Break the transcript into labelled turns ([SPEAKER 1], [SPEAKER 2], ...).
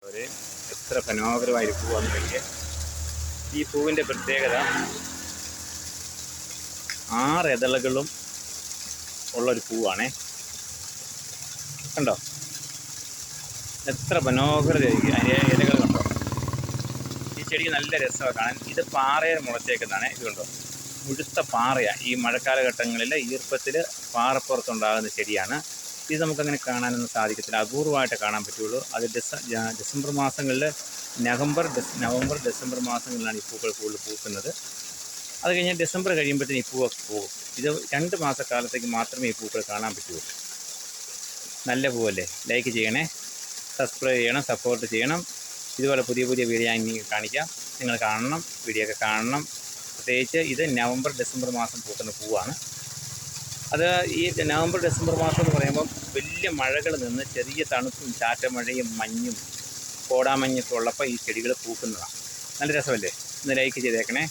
[SPEAKER 1] ഒരു എത്ര മനോഹരമായ പൂവാന്ന് നോക്കിയേ. ഈ പൂവിൻ്റെ പ്രത്യേകത 6 ഇതളുകളും ഉള്ളൊരു പൂവാണേ. കണ്ടോ എത്ര മനോഹരമായിരിക്കും. അതിൻ്റെ ഇലകൾ കണ്ടോ. ഈ ചെടിക്ക് നല്ല രസമാണ് കാണാൻ. ഇത് പാറയിൽ മുളച്ചേക്കുന്നതാണ്. ഇത് കണ്ടോ മുഴുത്ത പാറയാണ്. ഈ മഴക്കാലഘട്ടങ്ങളിൽ ഈർപ്പത്തിൽ പാറപ്പുറത്തുണ്ടാകുന്ന ചെടിയാണ്. ഇത് നമുക്കങ്ങനെ കാണാനൊന്നും സാധിക്കത്തില്ല, അപൂർവമായിട്ട് കാണാൻ പറ്റുള്ളൂ. അത് ഡിസംബർ മാസങ്ങളിൽ നവംബർ ഡിസംബർ മാസങ്ങളിലാണ് ഈ പൂക്കൾ കൂടുതൽ പൂക്കുന്നത്. അത് കഴിഞ്ഞാൽ ഡിസംബർ കഴിയുമ്പോഴത്തേന് ഈ പൂവൊക്കെ പോകും. ഇത് 2 മാസക്കാലത്തേക്ക് മാത്രമേ ഈ പൂക്കൾ കാണാൻ പറ്റുള്ളൂ. നല്ല പൂവല്ലേ. ലൈക്ക് ചെയ്യണേ, സബ്സ്ക്രൈബ് ചെയ്യണം, സപ്പോർട്ട് ചെയ്യണം. ഇതുപോലെ പുതിയ പുതിയ വീഡിയോ ഞാൻ ഇനി കാണിക്കാം. നിങ്ങൾ കാണണം, വീഡിയോ ഒക്കെ കാണണം. പ്രത്യേകിച്ച് ഇത് നവംബർ ഡിസംബർ മാസം പൂക്കുന്ന പൂവാണ്. അത് ഈ നവംബർ ഡിസംബർ മാസം എന്ന് പറയുമ്പം വലിയ മഴകൾ നിന്ന് ചെറിയ തണുപ്പും ചാറ്റമഴയും മഞ്ഞും കോടാമഞ്ഞൊക്കെ ഉള്ളപ്പോൾ ഈ ചെടികൾ പൂക്കുന്നതാണ്. നല്ല രസമല്ലേ. ഒന്ന് ലൈക്ക് ചെയ്തേക്കണേ.